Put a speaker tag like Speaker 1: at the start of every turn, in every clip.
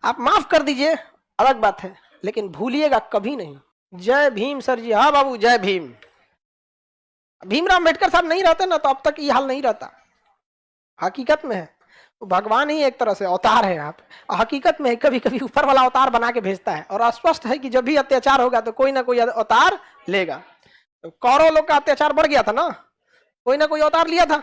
Speaker 1: आप माफ कर दीजिए, अलग बात है, लेकिन भूलिएगा कभी नहीं। जय भीम सर जी। हाँ बाबू, जय भीम। भीमराव अम्बेडकर साहब नहीं रहते ना तो अब तक ये हाल नहीं रहता। हकीकत में है, तो भगवान ही एक तरह से अवतार है यहाँ पे। हकीकत में कभी कभी ऊपर वाला अवतार बना के भेजता है, और स्पष्ट है कि जब भी अत्याचार होगा तो कोई ना कोई अवतार लेगा। तो कौरव लोग का अत्याचार बढ़ गया था ना, कोई ना कोई अवतार लिया था,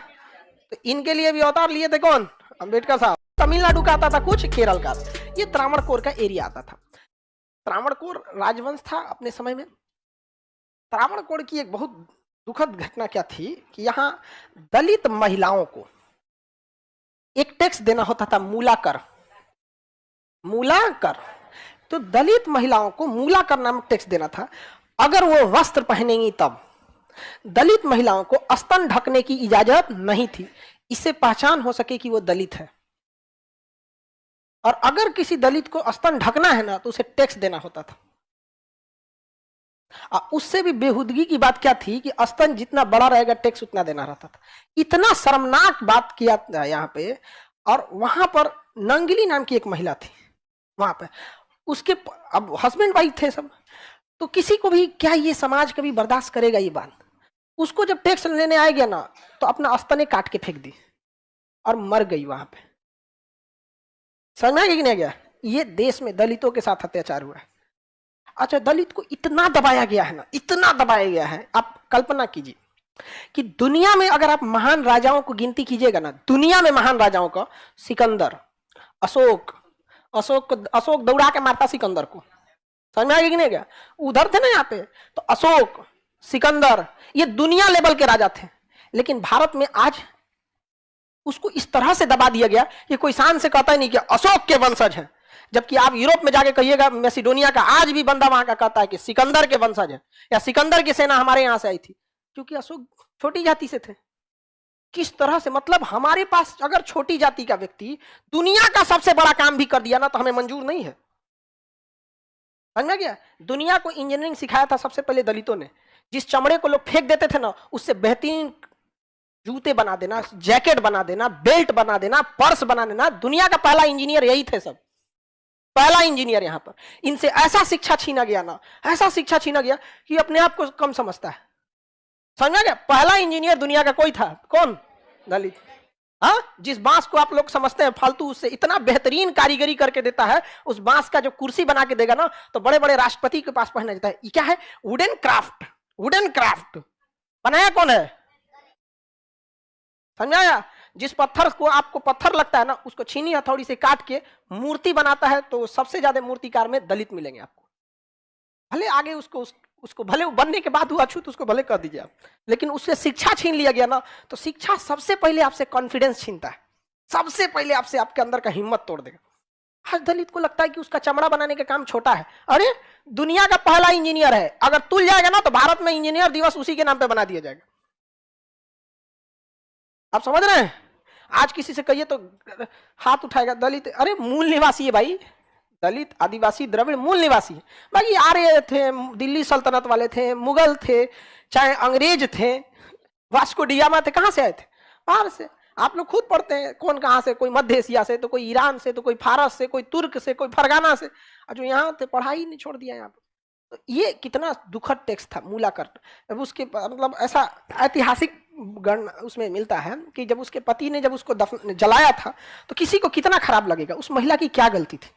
Speaker 1: तो इनके लिए भी अवतार लिए थे कौन? अम्बेडकर साहब। तमिलनाडु का आता था कुछ, केरल का। ये त्रावणकोर का एरिया आता था। त्रावणकोर राजवंश था अपने समय में। त्रावणकोर की एक बहुत दुखद घटना क्या थी कि यहाँ दलित महिलाओं को एक टैक्स देना होता था, मूलाकर। मूलाकर, तो दलित महिलाओं को मूलाकर नामक टैक्स देना था। अगर वो वस्त्र पहनेंगी तब। दलित महिलाओं को स्तन ढकने की इजाजत नहीं थी, इससे पहचान हो सके कि वो दलित है। और अगर किसी दलित को स्तन ढकना है ना तो उसे टैक्स देना होता था। उससे भी बेहुदगी की बात क्या थी कि स्तन जितना बड़ा रहेगा टैक्स उतना देना रहता था। इतना शर्मनाक बात किया था यहाँ पे। और वहां पर नंगली नाम की एक महिला थी वहां पे, उसके अब हस्बैंड वाइफ थे सब, तो किसी को भी क्या ये समाज कभी बर्दाश्त करेगा ये बात? उसको जब टैक्स लेने आ गया ना तो अपना स्तने काट के फेंक दी और मर गई वहां पे। समझ में आ गया कि नहीं गया? ये देश में दलितों के साथ अत्याचार हुआ है। अच्छा, दलित को इतना दबाया गया है ना, इतना दबाया गया है। आप कल्पना कीजिए कि दुनिया में अगर आप महान राजाओं को गिनती कीजिएगा ना, दुनिया में महान राजाओं का, सिकंदर, अशोक दौड़ा के मारता सिकंदर को। समझ में आ गया कि नहीं गया? उधर थे ना यहाँ पे, तो अशोक, सिकंदर, ये दुनिया लेवल के राजा थे। लेकिन भारत में आज उसको इस तरह से दबा दिया गया कि कोई शान से कहता ही नहीं कि अशोक के वंशज हैं। जबकि आप यूरोप में जाके कहिएगा, मैसिडोनिया का, आज भी बंदा वहां का कहता है कि सिकंदर के वंशज है, या सिकंदर की सेना हमारे यहां से आई थी, क्योंकि अशोक छोटी जाति से थे। किस तरह से, मतलब हमारे पास अगर छोटी जाति का व्यक्ति दुनिया का सबसे बड़ा काम भी कर दिया ना तो हमें मंजूर नहीं है। समझ में गया? दुनिया को इंजीनियरिंग सिखाया था सबसे पहले दलितों ने। जिस चमड़े को लोग फेंक देते थे ना, उससे बेहतरीन जूते बना देना, जैकेट बना देना, बेल्ट बना देना, पर्स बना देना। दुनिया का पहला इंजीनियर यही थे सब, पहला इंजीनियर यहाँ पर। इनसे ऐसा शिक्षा छीना गया ना, ऐसा शिक्षा छीना गया कि अपने आप को कम समझता है। समझा गया? पहला इंजीनियर दुनिया का कोई था, कौन? दलित। हाँ, जिस बांस को आप लोग समझते हैं फालतू, उससे इतना बेहतरीन कारीगरी करके देता है। उस बांस का जो कुर्सी बना के देगा ना तो बड़े बड़े राष्ट्रपति के पास पहना जाता है। ये क्या है? Wooden craft. वुडन क्राफ्ट बनाया कौन है? समझाया? जिस पत्थर को आपको पत्थर लगता है ना, उसको छीनी हथौड़ी से काट के मूर्ति बनाता है, तो सबसे ज्यादा मूर्तिकार में दलित मिलेंगे आपको। भले आगे उसको भले बनने के बाद हुआ अछूत, उसको भले कर दीजिए आप, लेकिन उससे शिक्षा छीन लिया गया ना, तो शिक्षा सबसे पहले आपसे कॉन्फिडेंस छीनता है, सबसे पहले आपसे आपके अंदर का हिम्मत तोड़ देगा। हर दलित को लगता है कि उसका चमड़ा बनाने का काम छोटा है। अरे, दुनिया का पहला इंजीनियर है, अगर तुल जाएगा ना तो भारत में इंजीनियर दिवस उसी के नाम पे बना दिया जाएगा। आप समझ रहे हैं? आज किसी से कहिए तो हाथ उठाएगा दलित, अरे मूल निवासी है भाई, दलित, आदिवासी, द्रविड़ मूल निवासी है। बाकी आर्य थे, दिल्ली सल्तनत वाले थे, मुगल थे, चाहे अंग्रेज थे, वास्को डिगामा थे, कहां से आए थे? बाहर से। आप लोग खुद पढ़ते हैं कौन कहां से, कोई मध्य एशिया से, तो कोई ईरान से, तो कोई फारस से, कोई तुर्क से, कोई फरगाना से, और जो यहाँ थे पढ़ाई नहीं छोड़ दिया यहाँ पर। तो ये कितना दुखद टेक्स्ट था मूलाकर। अब उसके मतलब ऐसा ऐतिहासिक गण उसमें मिलता है कि जब उसके पति ने जब उसको जलाया था तो किसी को कितना खराब लगेगा, उस महिला की क्या गलती थी?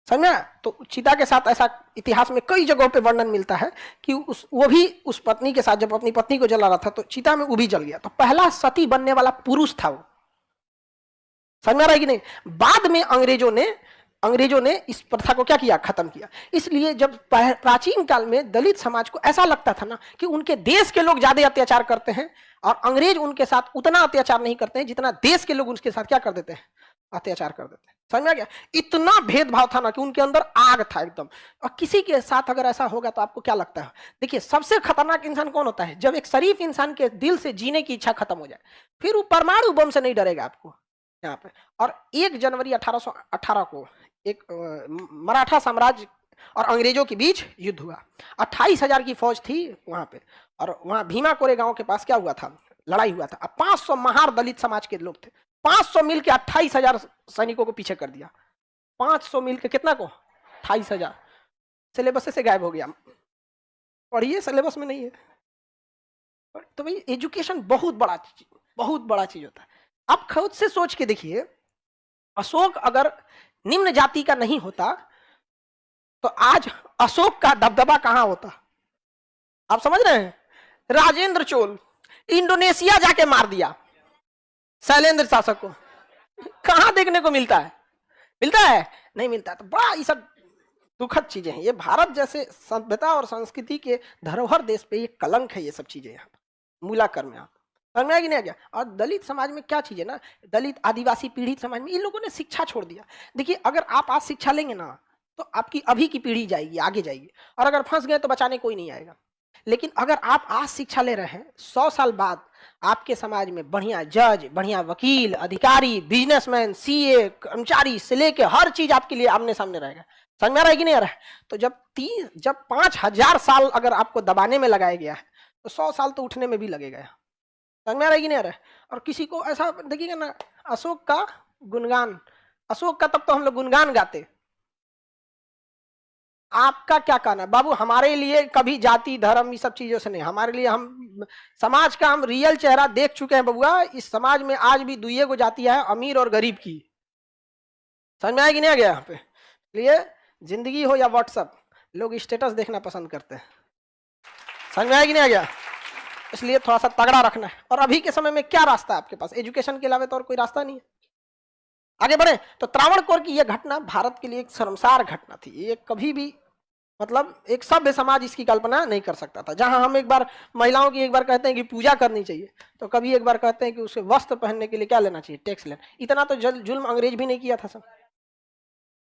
Speaker 1: समझा? तो चिता के साथ ऐसा इतिहास में कई जगहों पे वर्णन मिलता है कि वो भी उस पत्नी के साथ जब अपनी पत्नी को जला रहा था तो चिता में वो भी जल गया। तो पहला सती बनने वाला पुरुष था वो। समझ में आ रहा है कि नहीं? बाद में अंग्रेजों ने इस प्रथा को क्या किया? खत्म किया। इसलिए जब प्राचीन काल में दलित समाज को ऐसा लगता था ना कि उनके देश के लोग ज्यादा अत्याचार करते हैं और अंग्रेज उनके साथ उतना अत्याचार नहीं करते हैं जितना देश के लोग उनके साथ क्या कर देते हैं? अत्याचार कर देते हैं। समझ में आ गया? इतना भेदभाव था ना कि उनके अंदर आग था एकदम। और किसी के साथ अगर ऐसा होगा तो आपको क्या लगता है? देखिए, सबसे खतरनाक इंसान कौन होता है? जब एक शरीफ इंसान के दिल से जीने की इच्छा खत्म हो जाए, फिर वो परमाणु बम से नहीं डरेगा आपको यहाँ पे। और 1 जनवरी 1818 को एक मराठा साम्राज्य और अंग्रेजों के बीच युद्ध हुआ। 28,000 की फौज थी वहां पे, और वहां भीमा कोरे गांव के पास क्या हुआ था? लड़ाई हुआ था। अब 500 महार दलित समाज के लोग थे, 500 मिल के 28,000 सैनिकों को पीछे कर दिया। 500 मिल के कितना को 28,000 सिलेबस से गायब हो गया। पढ़िए, सिलेबस में नहीं है। तो भाई एजुकेशन बहुत बड़ा चीज होता है। आप खुद से सोच के देखिए, अशोक अगर निम्न जाति का नहीं होता तो आज अशोक का दबदबा कहां होता? आप समझ रहे हैं? राजेंद्र चोल इंडोनेशिया जाके मार दिया शैलेंद्र शासक को। कहां देखने को मिलता है? मिलता है? नहीं मिलता। तो बड़ा ये सब दुखद चीजें हैं। ये भारत जैसे सभ्यता और संस्कृति के धरोहर देश पे ये कलंक है। ये सब चीजें यहाँ मूलाकर में आप समझ में आ कि नहीं आ गया? और दलित समाज में क्या चीज है ना, दलित आदिवासी पीड़ित समाज में इन लोगों ने शिक्षा छोड़ दिया। देखिए, अगर आप आज शिक्षा लेंगे ना तो आपकी अभी की पीढ़ी जाएगी, आगे जाएगी, और अगर फंस गए तो बचाने कोई नहीं आएगा। लेकिन अगर आप आज शिक्षा ले रहे हैं, 100 साल बाद आपके समाज में बढ़िया जज, बढ़िया वकील, अधिकारी, बिजनेसमैन, सीए, कर्मचारी से लेके हर चीज आपके लिए आमने सामने रहेगा। समझ में आ रहा है कि नहीं आ रहा है? तो जब 5,000 साल अगर आपको दबाने में लगाया गया है तो 100 साल तो उठने में भी लगेगा। समझ में आ रहा है कि नहीं आ रहा है? और किसी को ऐसा देखिएगा ना, अशोक का गुणगान, अशोक का तब तो हम लोग गुणगान गाते। आपका क्या कहना है बाबू? हमारे लिए कभी जाति धर्म ये सब चीजों से नहीं, हमारे लिए हम समाज का हम रियल चेहरा देख चुके हैं बबुआ। इस समाज में आज भी दुइये को जातियां है, अमीर और गरीब की। समझ में आया कि नहीं आ गया? यहाँ पे इसलिए जिंदगी हो या व्हाट्सएप, लोग स्टेटस देखना पसंद करते हैं। समझ में आया कि नहीं आ गया? इसलिए थोड़ा सा तगड़ा रखना है। और अभी के समय में क्या रास्ता है आपके पास? एजुकेशन के अलावा तो और कोई रास्ता नहीं है। आगे बढ़े तो त्रावणकोर की यह घटना भारत के लिए एक शर्मसार घटना थी। ये कभी भी मतलब एक सभ्य समाज इसकी कल्पना नहीं कर सकता था। जहां हम एक बार महिलाओं की एक बार कहते हैं कि पूजा करनी चाहिए, तो कभी एक बार कहते हैं कि उसे वस्त्र पहनने के लिए क्या लेना चाहिए? टैक्स लेना। इतना तो जुल्म अंग्रेज भी नहीं किया था सब।